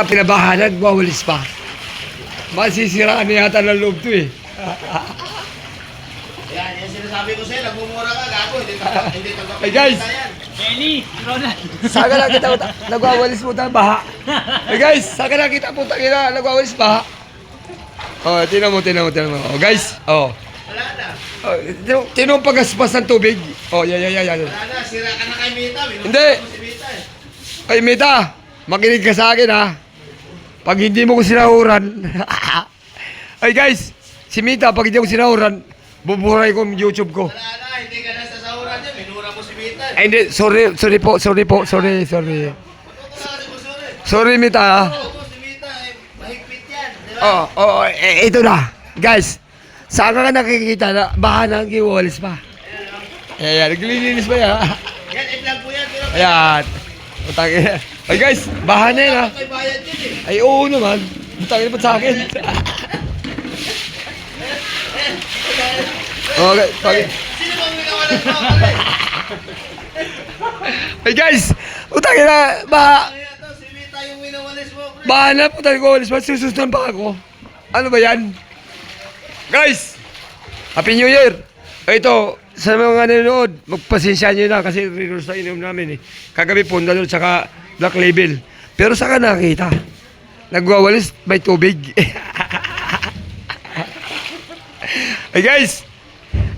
Pinabahanan, wawalis pa. Masisiraan na yata ng loob to eh. Yan sinasabi ko sa'yo, nagmumura ka, gago. Hindi Hey guys! Benny, Ronald. Saka na kita nagwawalis mo tayo, baha. Hey guys, saka na kita po tayo nagwawalis, baha. Oh, tinan mo. Oh, guys, oh. Wala na. Oh, tinan mo pagaspas ng tubig. Oh, yan. Wala na, sira ka na kay Mita. Hindi. Mo si Mita eh. Ay, Mita, makinig ka sa akin ha. Pag hindi mo ko sinahuran. Ay guys, si Mita, pag hindi ko sinahuran, buburay ko yung YouTube ko. Wala na, hindi ka na sa sahuran dyan. Minura mo si Mita eh. Ay, hindi, sorry po. Sorry. Huwag ko na kasi magsorry. Sorry, Mita ha. Oo, si Mita eh. Mahigpit yan. Di ba? Ito na. Guys, saan ka nakikita na baha na ang giwalis pa? Ayan, naglilinis pa yan ha. Yan, i-vlog po yan. Pero Ayan. Utangin. Ay guys, baha na yan ha. may bayad yun eh. Ay oo naman. Utangin pa sa akin. Okay, okay. Sino bang minawalan mo ako eh? Ay guys, utangin na, baha. Ano yan to? Si Mita yung minawalis mo. Pre. Baha na po tayo ko, susunod pa ako. Ano ba yan? Guys, Happy New Year! Ito, sa mga nanonood, magpasensya nyo na kasi rerules na inom namin eh. Kagabi punta doon, saka Black Label. Pero saka nakita, nagwawalis may tubig. Hey guys,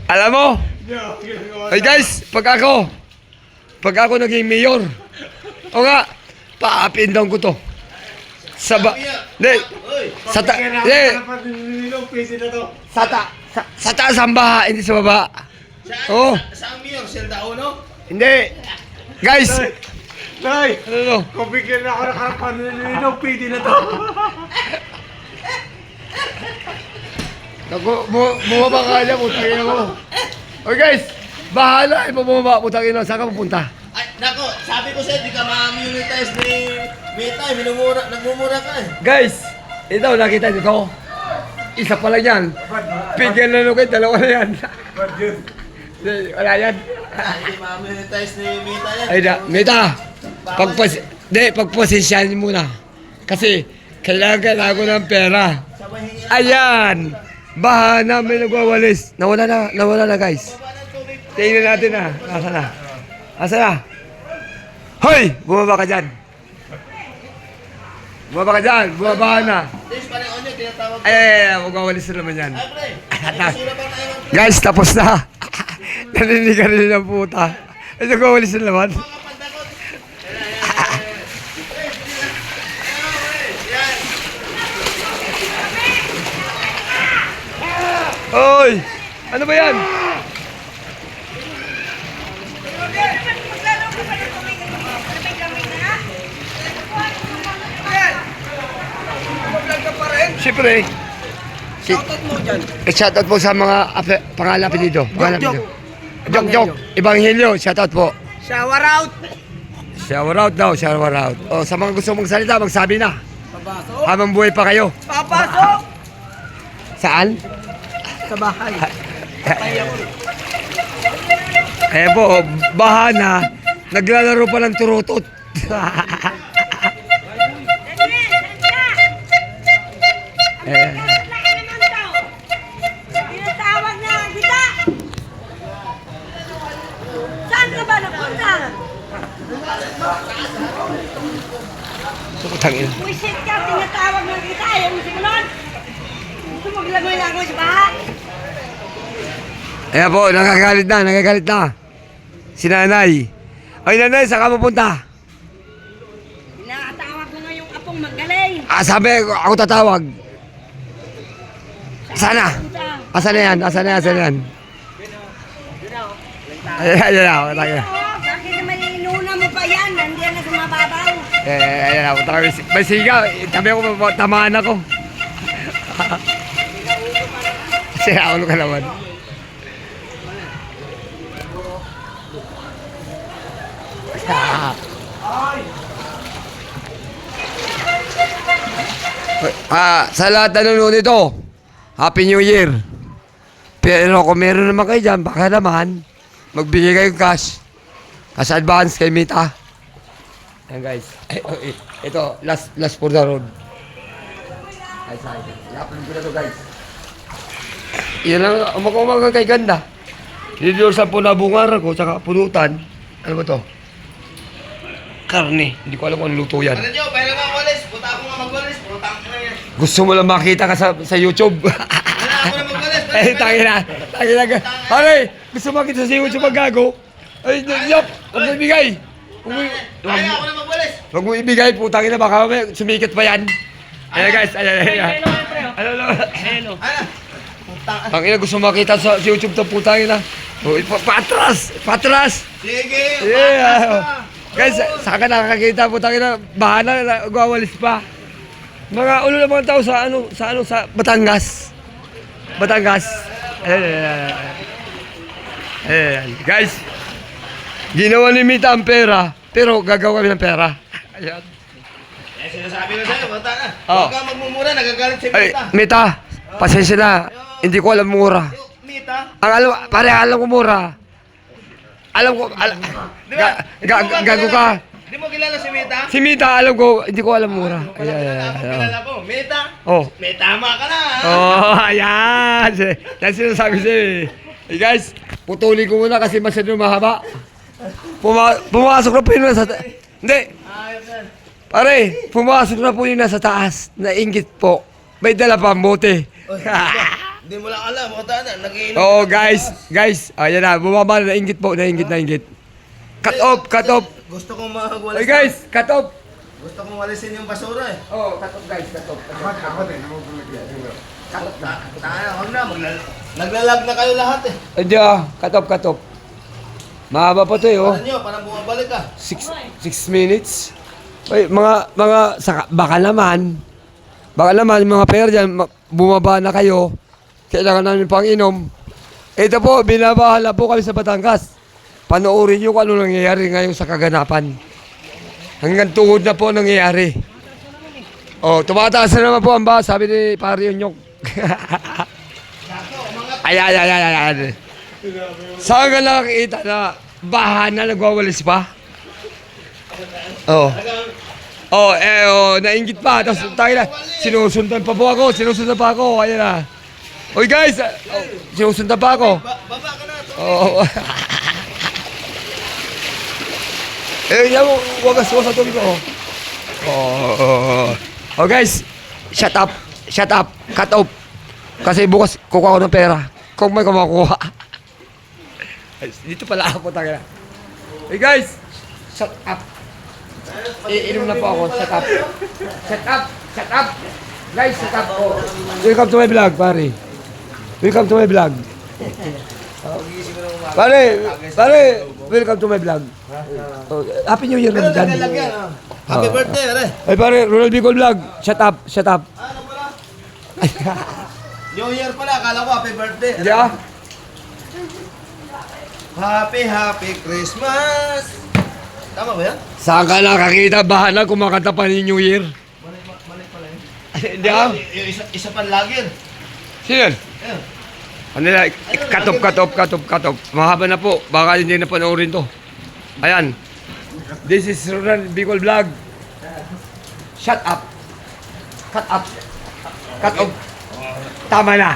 alam mo, hey guys, pag ako naging mayor, o nga, paapin down ko to. Sa taas ang baha, hindi sa baba. Oo. Saan mayor? Selda Uno? Hindi. Guys, Nay, ano? kung bigyan na ako ng kapanilinaw, pwede na to. Bumaba ka niya, putangin mo. Okay guys, bahala, bumaba, putangin mo. Saan ka pupunta? Ay, nako, sabi ko sa'yo, di ka ma-monetize ni Mita eh. Nagmumura ka eh. Guys, ito, nakita niyo to. Isa pa lang yan. Bigyan na kayo, dalawa na yan. Wala yan. Hindi ma-monetize ni Mita yan. Ay na, Mita, pagpasensyahan niyo muna. Kasi, kailangan ko ng pera. Sabay hingi Ayan! Baha na may nagwawalis. Nawala na guys. Tingnan natin na. Asa na? Hoy! Bumaba ka dyan. Bumaba na. This panahon nyo, tinatawag ko. Ay, magwawalis na naman yan. Ay, pre. Ano sila bang naiwan? Guys, tapos na. Naninigan rin ng puta. Ay, nagwawalis na naman. Mga kapandakot. Hoy! Ano ba yan? Siyempre. Shoutout mo dyan. Shoutout po sa mga pangalan apelido. Jok. Ebanghelyo, shoutout po. Shower out! Shower out daw, shower out. O, sa mga gusto mong salita, magsabi na. Papasok! Habang buhay pa kayo. Papasok! Saan? Sa bahay. Ayan po, baha na. Naglalaro pa ng turutot. Tinatawag na kita! Saan ka ba napunta? Tangin. Wisit ka, tinatawag na kita. Ayaw mo simulan. Gusto mo gilagoy na ako sa bahay? Ayan po, nagagalit na. Si nanay. Ay nanay, saan ka pupunta? Nakatawag ko nga yung apong magaling. Sabi, ako tatawag. Sana. Asan na yan? Ayan na, tangin. Bakit naman inuna mo pa yan? Nandiyan na sa mababaw. Ayan na, tangin. May sigaw, sabi ako, tamaan ako. Siya, ako ka naman. Sa lahat na nanonood nito, Happy New Year. Pero kung meron naman kayo dyan, baka naman, magbigay kayo cash. Cash advance kay Mita. Ayan guys. Ito, last for the road. Guys, i-upload ko na to guys. Yan lang, umaga kay ganda. Dito sa punabungar ko, tsaka punutan. Ano ba to? Karne. Hindi ko alam kung ano luto yan. Ano nyo, pwede nga walis. Punta ako nga magwalis. Punta ko na yan. Gusto mo lang makita ka sa YouTube. Wala ako na magwalis. Ay, tangin na. Pare, gusto makita sa YouTube ang gago. Ay, yop. Huwag mo ibigay. Kaya ako na magwalis. Huwag mo ibigay, putangin na baka mamaya sumikat pa yan. Ayan guys, ayan. Ano. Ano? Putang. Ang ina gusto makita sa YouTube to putangin na. Oh, patras. Sige. Yeah. Guys, saan ka nakakita putangin na bahala gawalis pa. Mga ulo ng mga tao sa Batangas. Ayan. Guys, ginawa ni Mita ang pera, pero gagawa kami ng pera. Ayan. Eh, sinasabi ko sa'yo, punta na. Oh. Huwag ka magmumura, nagagalit si Ay, Mita. Mita, pasensya na. Hindi ko alam mura. Mita? Alam ko mura. Di ba? Gago ka. Di mo kilala si Mita? Si Mita, alam ko, hindi ko alam mura. Ako kilala ko. Mita? Oh. May tama ka na. ha? Oh, ayan. Yan sinasabi sa'yo eh. Hey guys, putulin ko muna kasi masyado mahaba. Pumasok na po yun nasa Hindi. Ayos yan. Pare, pumasok na po yun nasa taas. Nainggit po. May dala pang bote. Hindi mo lang alam. Punta na. Nag-iinom. Oo, guys. Ayan na, bumaba na, nainggit po. Cut off. Gusto kong magwalis. Hey guys, cut off. Gusto kong walisin yung basura eh. Oh, cut off guys, cut off. Tayo, huwag na. Naglalag na kayo lahat eh. Hindi cut off. Mahaba pa to eh, oh. Ano nyo, parang bumabalik ka. 6 minutes. Ay, baka naman, mga pera dyan, bumaba na kayo. Kailangan namin pang inom. Ito po, binabahala po kami sa Batangas. Panoorin nyo kung ano nangyayari ngayon sa kaganapan. Hanggang tuhod na po nangyayari. Oh, tumataas na naman po ang ba, sabi ni Pari Unyok. Ayan. Saan ka nakakita na baha na nagwawalis pa? Oh. Nainggit pa. Tapos tayo na, sinusundan pa ako. Ayan na. Oy guys, sinusundan pa ako. Baba ka na. Oo. Yan mo, wagas sa tubig ko. Oh guys, shut up, cut off. Kasi bukas kukuha ko ng pera. Kung may kumakuha. Dito pala ako, taga na. Hey guys, shut up. Iinom na po ako, shut up. Guys, shut up po. Welcome to my vlog, pare. Pare, welcome to my vlog. Oh, Happy New Year na dyan. Naglalagyan ah. Happy birthday, are. Ay pare, Ronald Bicol Vlog. Shut up. Ano pala? New Year pala, akala ko happy birthday. Hindi ah. Happy Christmas! Tama ba yan? Saan ka nakakita? Bahala kumakanta pa ni New Year. Mali pala yun. Hindi ah. Yung isa pa lagir. Sino yan? Ayun. Ano na? Cut off. Mahaba na po. Baka hindi na panoorin to. Ayan. This is Ronald Bicol Vlog. Shut up. Cut off. Tama na.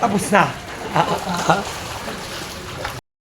Tapos na.